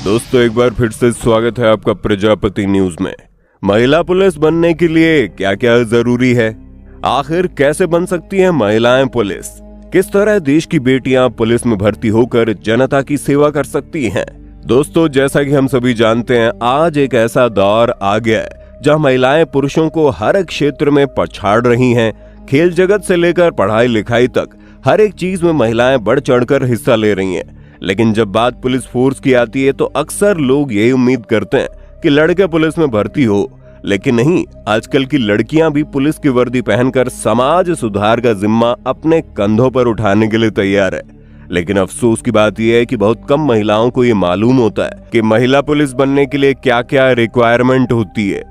दोस्तों एक बार फिर से स्वागत है आपका प्रजापति न्यूज में। महिला पुलिस बनने के लिए क्या क्या जरूरी है, आखिर कैसे बन सकती हैं महिलाएं पुलिस, किस तरह देश की बेटियां पुलिस में भर्ती होकर जनता की सेवा कर सकती हैं। दोस्तों जैसा कि हम सभी जानते हैं, आज एक ऐसा दौर आ गया है जहां महिलाएं पुरुषों को हर एक क्षेत्र में पछाड़ रही हैं। खेल जगत से लेकर पढ़ाई लिखाई तक हर एक चीज में महिलाएं बढ़ चढ़कर हिस्सा ले रही हैं। लेकिन जब बात पुलिस फोर्स की आती है तो अक्सर लोग यही उम्मीद करते हैं कि लड़के पुलिस में भर्ती हो, लेकिन नहीं, आजकल की लड़कियां भी पुलिस की वर्दी पहनकर समाज सुधार का जिम्मा अपने कंधों पर उठाने के लिए तैयार है। लेकिन अफसोस की बात यह है कि बहुत कम महिलाओं को ये मालूम होता है कि महिला पुलिस बनने के लिए क्या क्या रिक्वायरमेंट होती है,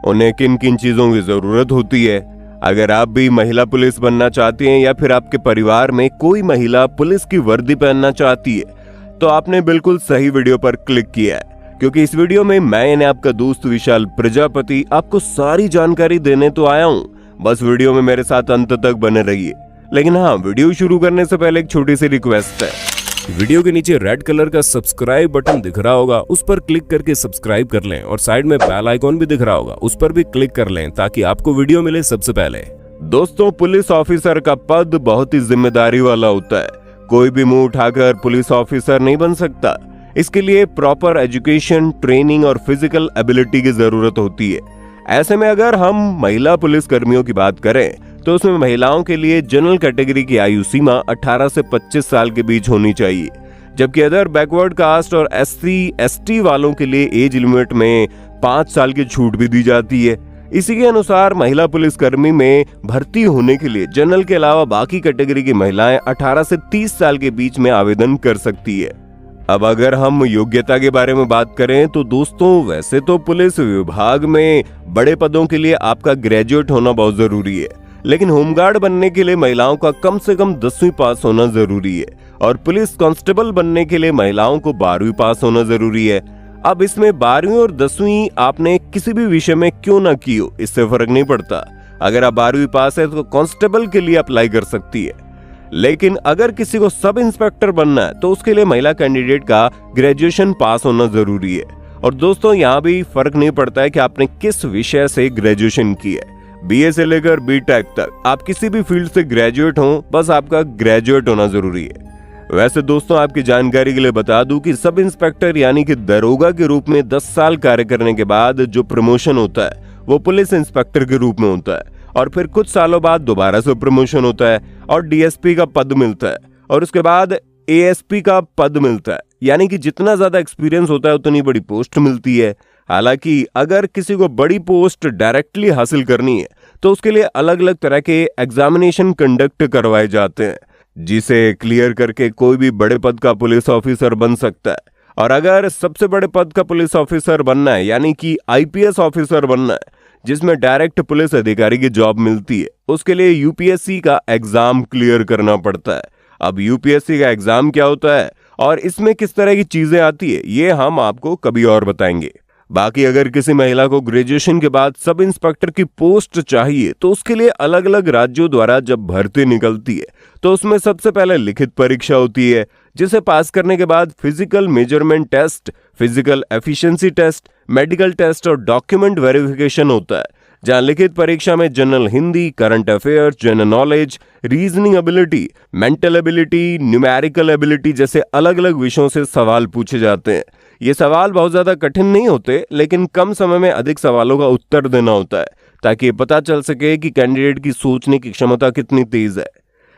उन्हें किन किन चीजों की जरूरत होती है। अगर आप भी महिला पुलिस बनना चाहते हैं या फिर आपके परिवार में कोई महिला पुलिस की वर्दी पहनना चाहती है तो आपने बिल्कुल सही वीडियो पर क्लिक किया है, क्योंकि इस वीडियो में मैं यानी आपका दोस्त विशाल प्रजापति आपको सारी जानकारी देने तो आया हूं। बस वीडियो में मेरे साथ अंत तक बने रहिए। लेकिन हाँ, वीडियो शुरू करने से पहले एक छोटी सी रिक्वेस्ट है। वीडियो के नीचे रेड कलर का सब्सक्राइब बटन दिख रहा होगा, उस पर क्लिक करके सब्सक्राइब कर लें और साइड में बेल आइकॉन भी दिख रहा होगा, उस पर भी क्लिक कर लें ताकि आपको वीडियो मिले सबसे पहले। दोस्तों पुलिस ऑफिसर का पद बहुत ही जिम्मेदारी वाला होता है। कोई भी मुंह उठाकर पुलिस ऑफिसर नहीं बन सकता। इसके लिए प्रॉपर एजुकेशन, ट्रेनिंग और फिजिकल एबिलिटी की जरूरत होती है। ऐसे में अगर हम महिला पुलिस कर्मियों की बात करें तो उसमें महिलाओं के लिए जनरल कैटेगरी की आयु सीमा 18 से 25 साल के बीच होनी चाहिए, जबकि अदर बैकवर्ड कास्ट और SC/ST वालों के लिए एज लिमिट में 5 साल की छूट भी दी जाती है। इसी के अनुसार महिला पुलिस कर्मी में भर्ती होने के लिए जनरल के अलावा बाकी कैटेगरी की महिलाएं 18 से 30 साल के बीच में आवेदन कर सकती है। अब अगर हम योग्यता के बारे में बात करें तो दोस्तों वैसे तो पुलिस विभाग में बड़े पदों के लिए आपका ग्रेजुएट होना बहुत जरूरी है, लेकिन होमगार्ड बनने के लिए महिलाओं का कम से कम 10वीं पास होना जरूरी है और पुलिस कांस्टेबल बनने के लिए महिलाओं को 12वीं पास होना जरूरी है। अब इसमें 12वीं और 10वीं आपने किसी भी विषय में क्यों ना की हो, इससे फर्क नहीं पड़ता। अगर आप 12वीं पास है तो कांस्टेबल के लिए अप्लाई कर सकती है। लेकिन अगर किसी को सब इंस्पेक्टर बनना है तो उसके लिए महिला कैंडिडेट का ग्रेजुएशन पास होना जरूरी है। और दोस्तों यहाँ भी फर्क नहीं पड़ता है कि आपने किस विषय से ग्रेजुएशन की है, BA से लेकर BTech तक आप किसी भी फील्ड से ग्रेजुएट हो, बस आपका ग्रेजुएट होना जरूरी है। वैसे दोस्तों आपकी जानकारी के लिए बता दूं कि सब इंस्पेक्टर यानी कि दरोगा के रूप में 10 साल कार्य करने के बाद जो प्रमोशन होता है वो पुलिस इंस्पेक्टर के रूप में होता है और फिर कुछ सालों बाद दोबारा से प्रमोशन होता है और DSP का पद मिलता है और उसके बाद ASP का पद मिलता है। यानी कि जितना ज्यादा एक्सपीरियंस होता है उतनी बड़ी पोस्ट मिलती है। हालांकि अगर किसी को बड़ी पोस्ट डायरेक्टली हासिल करनी है तो उसके लिए अलग अलग तरह के एग्जामिनेशन कंडक्ट करवाए जाते हैं, जिसे क्लियर करके कोई भी बड़े पद का पुलिस ऑफिसर बन सकता है। और अगर सबसे बड़े पद का पुलिस ऑफिसर बनना है यानी कि IPS ऑफिसर बनना है, जिसमें डायरेक्ट पुलिस अधिकारी की जॉब मिलती है, उसके लिए UPSC का एग्जाम क्लियर करना पड़ता है। अब UPSC का एग्जाम क्या होता है और इसमें किस तरह की चीजें आती है ये हम आपको कभी और बताएंगे। बाकी अगर किसी महिला को ग्रेजुएशन के बाद सब इंस्पेक्टर की पोस्ट चाहिए तो उसके लिए अलग अलग राज्यों द्वारा जब भर्ती निकलती है तो उसमें सबसे पहले लिखित परीक्षा होती है, जिसे पास करने के बाद physical measurement test, physical efficiency test, medical test और डॉक्यूमेंट वेरिफिकेशन होता है, जहां लिखित परीक्षा में general Hindi, current affair, general knowledge, reasoning ability, mental ability, numerical ability जैसे अलग अलग विषयों से सवाल पूछे जाते हैं। ये सवाल बहुत ज्यादा कठिन नहीं होते, लेकिन कम समय में अधिक सवालों का उत्तर देना होता है ताकि ये पता चल सके कि कैंडिडेट की सोचने की क्षमता कितनी तेज है।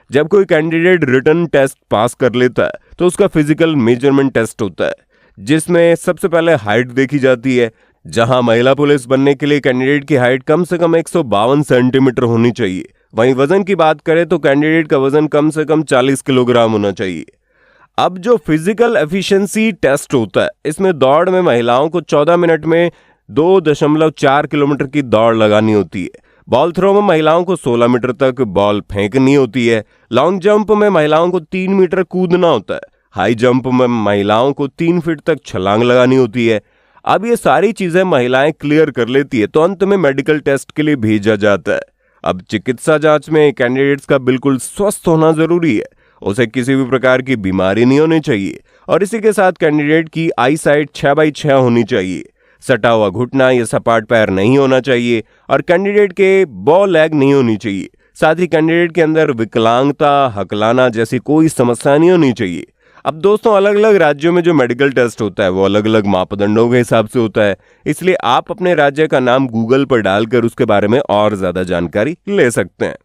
जब कोई कैंडिडेट रिटन टेस्ट पास कर लेता है तो उसका फिजिकल मेजरमेंट टेस्ट होता है, जिसमें सबसे पहले हाइट देखी जाती है। जहां महिला पुलिस बनने के लिए कैंडिडेट की हाइट कम से कम 152 सेंटीमीटर होनी चाहिए। वहीं वजन की बात करें तो कैंडिडेट का वजन कम से कम 40 किलोग्राम होना चाहिए। अब जो फिजिकल एफिशिएंसी टेस्ट होता है, इसमें दौड़ में महिलाओं को 14 मिनट में 2.4 किलोमीटर की दौड़ लगानी होती है। बॉल थ्रो में महिलाओं को 16 मीटर तक बॉल फेंकनी होती है। लॉन्ग जंप में महिलाओं को 3 मीटर कूदना होता है। हाई जंप में महिलाओं को 3 फीट तक छलांग लगानी होती है। अब ये सारी चीजें महिलाएं क्लियर कर लेती है तो अंत में मेडिकल टेस्ट के लिए भेजा जाता है। अब चिकित्सा जांच में कैंडिडेट्स का बिल्कुल स्वस्थ होना जरूरी है उसे किसी भी प्रकार की बीमारी नहीं होनी चाहिए और इसी के साथ कैंडिडेट की आई साइट 6x6 होनी चाहिए। सटा हुआ घुटना या सपाट पैर नहीं होना चाहिए और कैंडिडेट के बॉ लेग नहीं होनी चाहिए। साथ ही कैंडिडेट के अंदर विकलांगता, हकलाना जैसी कोई समस्या नहीं होनी चाहिए। अब दोस्तों, अलग अलग राज्यों में जो मेडिकल टेस्ट होता है वो अलग अलग मापदंडों के हिसाब से होता है, इसलिए आप अपने राज्य का नाम गूगल पर डालकर उसके बारे में और ज्यादा जानकारी ले सकते हैं।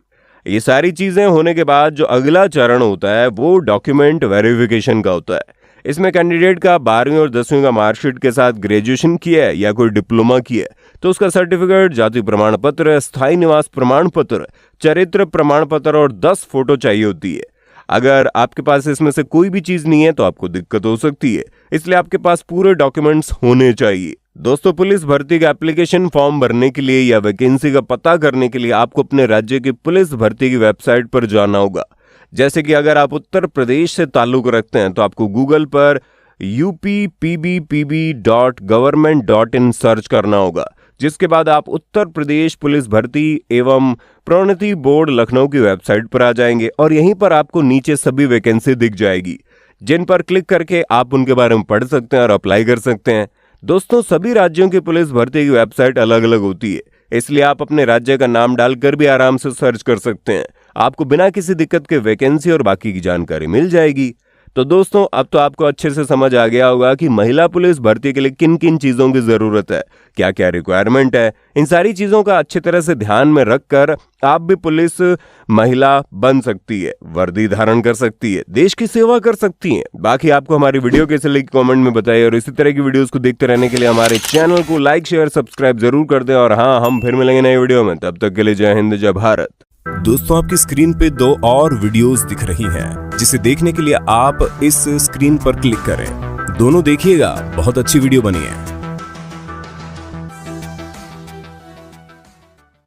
ये सारी चीजें होने के बाद जो अगला चरण होता है वो डॉक्यूमेंट वेरिफिकेशन का होता है। इसमें कैंडिडेट का 12वीं और 10वीं का मार्कशीट के साथ ग्रेजुएशन किया है या कोई डिप्लोमा किया है तो उसका सर्टिफिकेट, जाति प्रमाण पत्र, स्थायी निवास प्रमाण पत्र, चरित्र प्रमाण पत्र और 10 फोटो चाहिए होती है। अगर आपके पास इसमें से कोई भी चीज नहीं है तो आपको दिक्कत हो सकती है, इसलिए आपके पास पूरे डॉक्यूमेंट्स होने चाहिए। दोस्तों, पुलिस भर्ती का एप्लीकेशन फॉर्म भरने के लिए या वैकेंसी का पता करने के लिए आपको अपने राज्य की पुलिस भर्ती की वेबसाइट पर जाना होगा। जैसे कि अगर आप उत्तर प्रदेश से ताल्लुक रखते हैं तो आपको गूगल पर uppbpb.government.in सर्च करना होगा, जिसके बाद आप उत्तर प्रदेश पुलिस भर्ती एवं प्रोन्नति बोर्ड लखनऊ की वेबसाइट पर आ जाएंगे और यहीं पर आपको नीचे सभी वैकेंसी दिख जाएगी, जिन पर क्लिक करके आप उनके बारे में पढ़ सकते हैं और अप्लाई कर सकते हैं। दोस्तों, सभी राज्यों की पुलिस भर्ती की वेबसाइट अलग अलग होती है, इसलिए आप अपने राज्य का नाम डालकर भी आराम से सर्च कर सकते हैं। आपको बिना किसी दिक्कत के वैकेंसी और बाकी की जानकारी मिल जाएगी। तो दोस्तों, अब तो आपको अच्छे से समझ आ गया होगा कि महिला पुलिस भर्ती के लिए किन किन चीजों की जरूरत है, क्या क्या रिक्वायरमेंट है। इन सारी चीजों का अच्छी तरह से ध्यान में रखकर आप भी पुलिस महिला बन सकती है, वर्दी धारण कर सकती है, देश की सेवा कर सकती है। बाकी आपको हमारी वीडियो कैसे लगी कमेंट में बताइए और इसी तरह की वीडियोस को देखते रहने के लिए हमारे चैनल को लाइक, शेयर, सब्सक्राइब जरूर कर दें। और हाँ, हम फिर मिलेंगे नई वीडियो में, तब तक के लिए जय हिंद, जय भारत। दोस्तों, आपकी स्क्रीन पे 2 और वीडियोस दिख रही हैं, जिसे देखने के लिए आप इस स्क्रीन पर क्लिक करें। दोनों देखिएगा, बहुत अच्छी वीडियो बनी है।